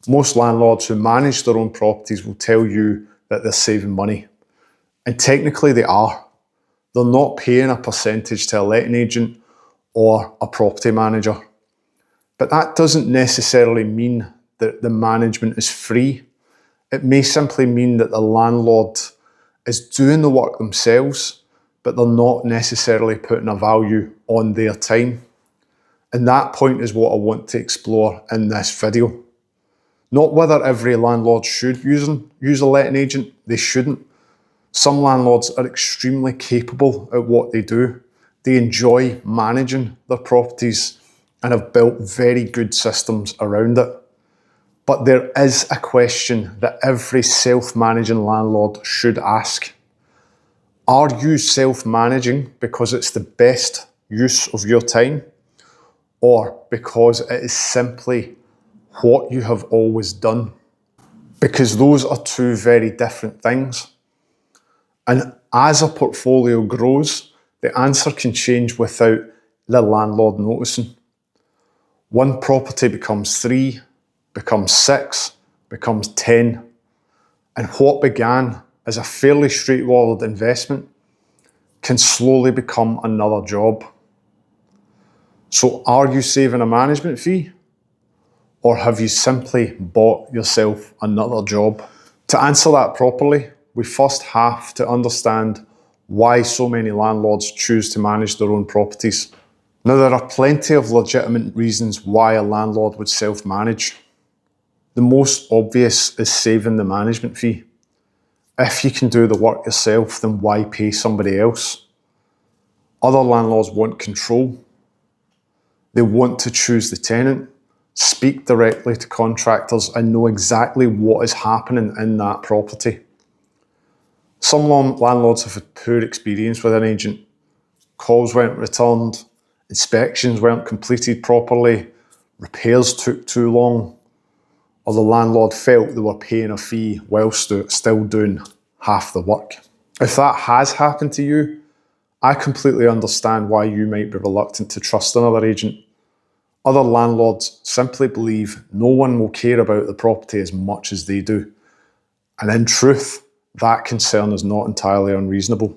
Most landlords who manage their own properties will tell you that they're saving money. And technically they are. They're not paying a percentage to a letting agent or a property manager. But that doesn't necessarily mean that the management is free. It may simply mean that the landlord is doing the work themselves, but they're not necessarily putting a value on their time. And that point is what I want to explore in this video. Not whether every landlord should use a letting agent, they shouldn't. Some landlords are extremely capable at what they do. They enjoy managing their properties and have built very good systems around it. But there is a question that every self-managing landlord should ask. Are you self-managing because it's the best use of your time, or because it is simply what you have always done? Because those are two very different things. And as a portfolio grows, the answer can change without the landlord noticing. One property becomes 3, becomes 6, becomes 10. And what began as a fairly straightforward investment can slowly become another job. So are you saving a management fee? Or have you simply bought yourself another job? To answer that properly, we first have to understand why so many landlords choose to manage their own properties. Now, there are plenty of legitimate reasons why a landlord would self-manage. The most obvious is saving the management fee. If you can do the work yourself, then why pay somebody else? Other landlords want control. They want to choose the tenant, speak directly to contractors, and know exactly what is happening in that property. Some landlords have had poor experience with an agent. Calls weren't returned, inspections weren't completed properly, repairs took too long, or the landlord felt they were paying a fee whilst still doing half the work. If that has happened to you, I completely understand why you might be reluctant to trust another agent. Other landlords simply believe no one will care about the property as much as they do. And in truth, that concern is not entirely unreasonable.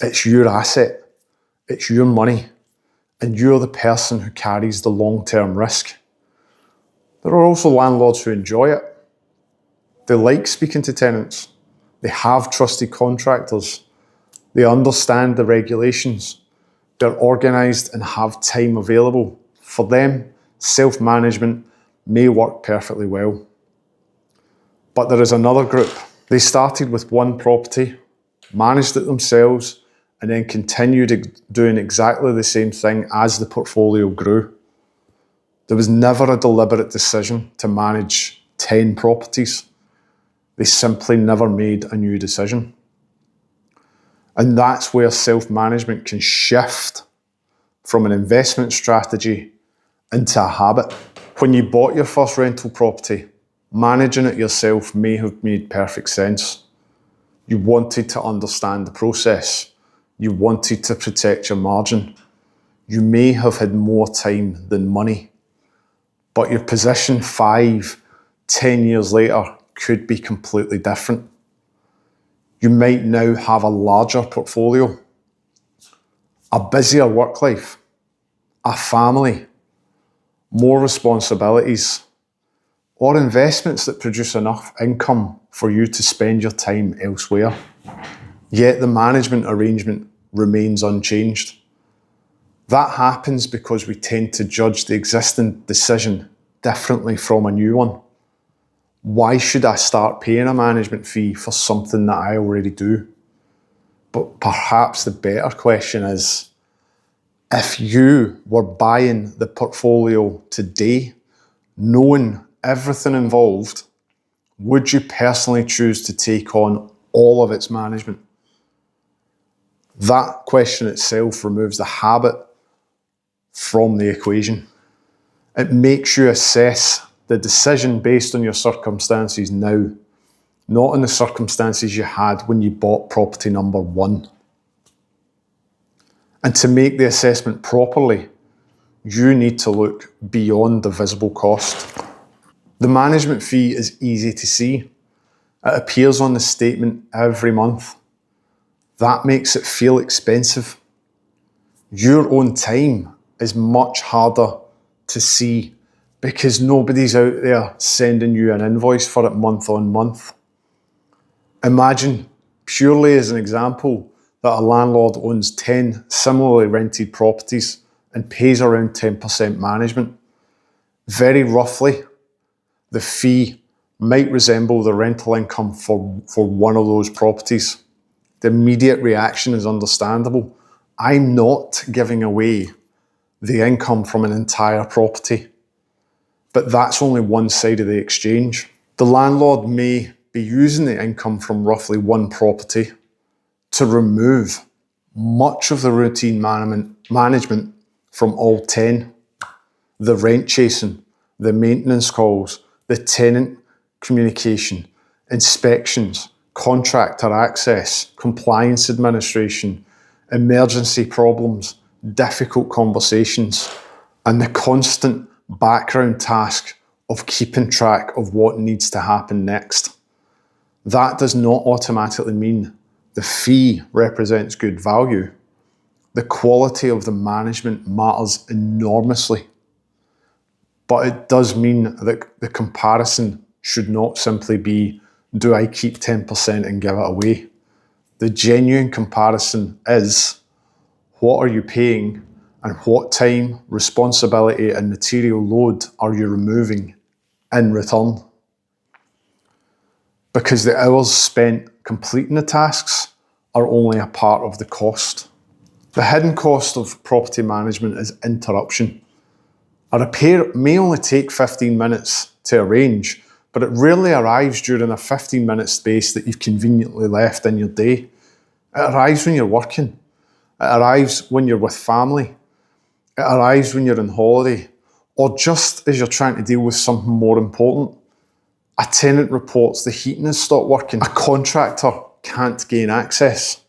It's your asset, it's your money, and you're the person who carries the long-term risk. There are also landlords who enjoy it. They like speaking to tenants. They have trusted contractors. They understand the regulations. They're organised and have time available. For them, self-management may work perfectly well. But there is another group. They started with one property, managed it themselves, and then continued doing exactly the same thing as the portfolio grew. There was never a deliberate decision to manage 10 properties. They simply never made a new decision. And that's where self-management can shift from an investment strategy into a habit. When you bought your first rental property, managing it yourself may have made perfect sense. You wanted to understand the process. You wanted to protect your margin. You may have had more time than money, but your position 5, 10 years later could be completely different. You might now have a larger portfolio, a busier work life, a family, more responsibilities, or investments that produce enough income for you to spend your time elsewhere. Yet the management arrangement remains unchanged. That happens because we tend to judge the existing decision differently from a new one. Why should I start paying a management fee for something that I already do? But perhaps the better question is, if you were buying the portfolio today, knowing everything involved, would you personally choose to take on all of its management? That question itself removes the habit from the equation. It makes you assess the decision based on your circumstances now, not on the circumstances you had when you bought property number 1. And to make the assessment properly, you need to look beyond the visible cost. The management fee is easy to see. It appears on the statement every month. That makes it feel expensive. Your own time is much harder to see because nobody's out there sending you an invoice for it month on month. Imagine, purely as an example, that a landlord owns 10 similarly rented properties and pays around 10% management. Very roughly, the fee might resemble the rental income for one of those properties. The immediate reaction is understandable. I'm not giving away the income from an entire property. But that's only one side of the exchange. The landlord may be using the income from roughly one property to remove much of the routine management from all 10. The rent chasing, the maintenance calls, the tenant communication, inspections, contractor access, compliance administration, emergency problems, difficult conversations, and the constant background task of keeping track of what needs to happen next. That does not automatically mean the fee represents good value. The quality of the management matters enormously. But it does mean that the comparison should not simply be, do I keep 10% and give it away? The genuine comparison is, what are you paying and what time, responsibility and material load are you removing in return? Because the hours spent completing the tasks are only a part of the cost. The hidden cost of property management is interruption. A repair may only take 15 minutes to arrange, but it rarely arrives during a 15-minute space that you've conveniently left in your day. It arrives when you're working. It arrives when you're with family. It arrives when you're on holiday, or just as you're trying to deal with something more important. A tenant reports the heating has stopped working. A contractor can't gain access.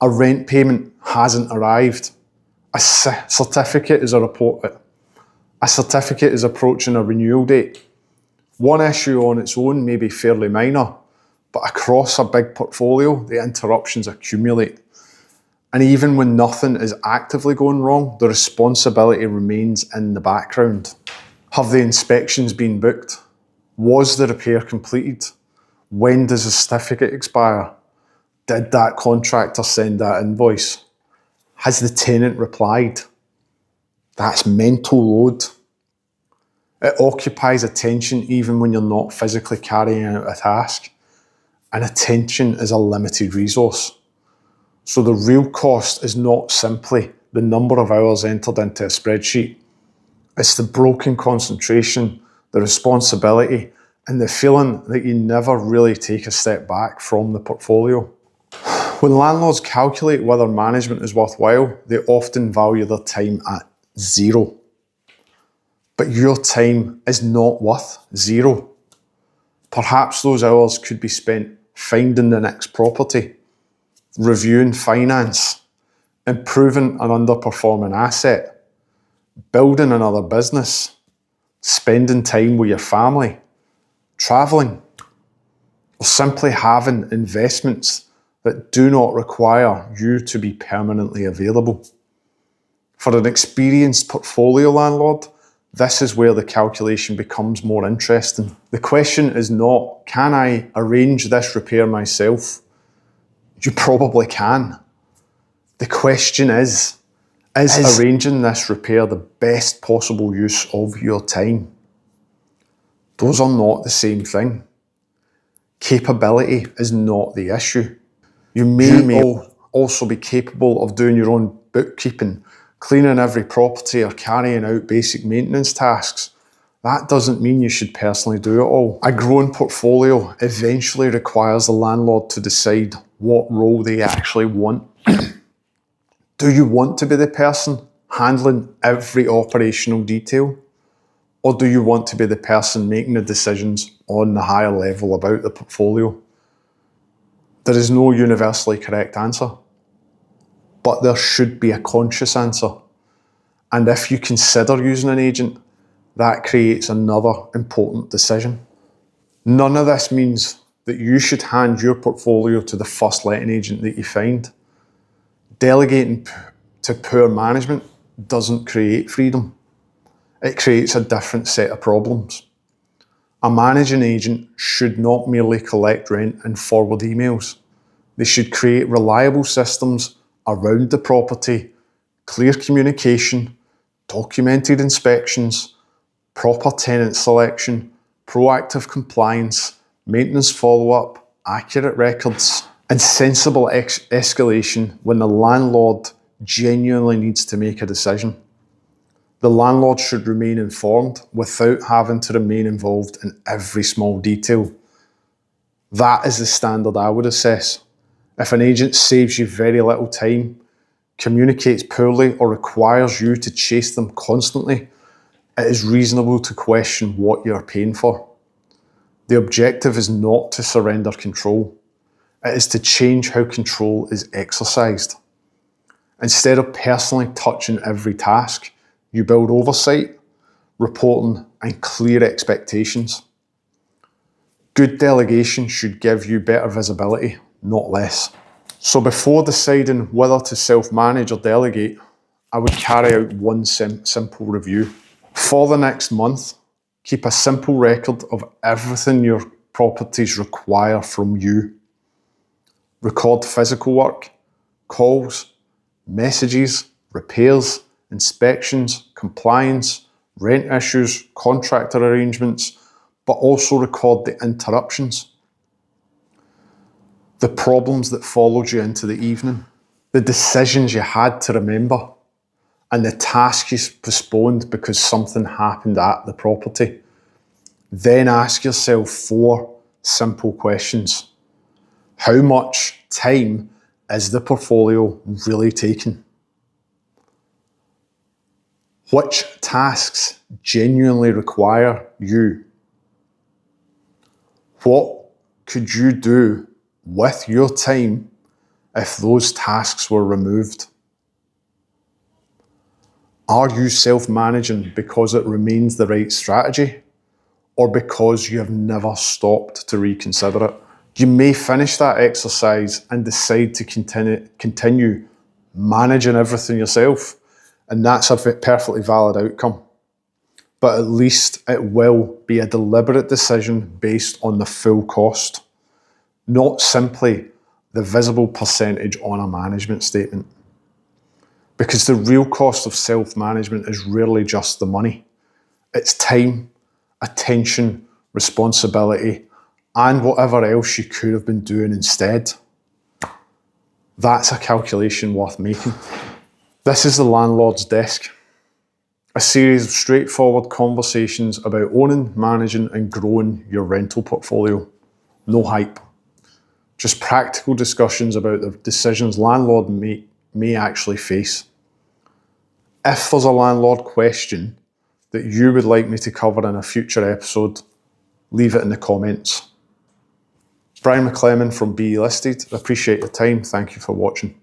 A rent payment hasn't arrived. A certificate is approaching a renewal date. One issue on its own may be fairly minor, but across a big portfolio, the interruptions accumulate. And even when nothing is actively going wrong, the responsibility remains in the background. Have the inspections been booked? Was the repair completed? When does the certificate expire? Did that contractor send that invoice? Has the tenant replied? That's mental load. It occupies attention even when you're not physically carrying out a task. And attention is a limited resource. So the real cost is not simply the number of hours entered into a spreadsheet. It's the broken concentration, the responsibility, and the feeling that you never really take a step back from the portfolio. When landlords calculate whether management is worthwhile, they often value their time at 0. But your time is not worth 0. Perhaps those hours could be spent finding the next property, reviewing finance, improving an underperforming asset, building another business, spending time with your family, travelling, or simply having investments that do not require you to be permanently available. For an experienced portfolio landlord, this is where the calculation becomes more interesting. The question is not, can I arrange this repair myself? You probably can. The question is arranging this repair the best possible use of your time? Those are not the same thing. Capability is not the issue. You may also be capable of doing your own bookkeeping, cleaning every property or carrying out basic maintenance tasks. That doesn't mean you should personally do it all. A growing portfolio eventually requires the landlord to decide what role they actually want. Do you want to be the person handling every operational detail? Or do you want to be the person making the decisions on the higher level about the portfolio? There is no universally correct answer, but there should be a conscious answer. And if you consider using an agent, That creates another important decision. None of this means that you should hand your portfolio to the first letting agent that you find. Delegating to poor management doesn't create freedom. It creates a different set of problems. A managing agent should not merely collect rent and forward emails. They should create reliable systems around the property, clear communication, documented inspections, proper tenant selection, proactive compliance, maintenance follow-up, accurate records, and sensible escalation when the landlord genuinely needs to make a decision. The landlord should remain informed without having to remain involved in every small detail. That is the standard I would assess. If an agent saves you very little time, communicates poorly, or requires you to chase them constantly, it is reasonable to question what you are paying for. The objective is not to surrender control. It is to change how control is exercised. Instead of personally touching every task, you build oversight, reporting, and clear expectations. Good delegation should give you better visibility, not less. So before deciding whether to self-manage or delegate, I would carry out one simple review. For the next month, keep a simple record of everything your properties require from you. Record physical work, calls, messages, repairs, inspections, compliance, rent issues, contractor arrangements, but also record the interruptions. The problems that followed you into the evening, the decisions you had to remember, and the task you postponed because something happened at the property. Then ask yourself 4 simple questions. How much time is the portfolio really taking? Which tasks genuinely require you? What could you do with your time if those tasks were removed? Are you self-managing because it remains the right strategy, or because you have never stopped to reconsider it? You may finish that exercise and decide to continue managing everything yourself, and that's a perfectly valid outcome. But at least it will be a deliberate decision based on the full cost, not simply the visible percentage on a management statement. Because the real cost of self-management is rarely just the money. It's time, attention, responsibility, and whatever else you could have been doing instead. That's a calculation worth making. This is the Landlord's Desk, a series of straightforward conversations about owning, managing, and growing your rental portfolio. No hype. Just practical discussions about the decisions landlords may actually face. If there's a landlord question that you would like me to cover in a future episode, leave it in the comments. Brian McClellan from BE Listed. Appreciate your time. Thank you for watching.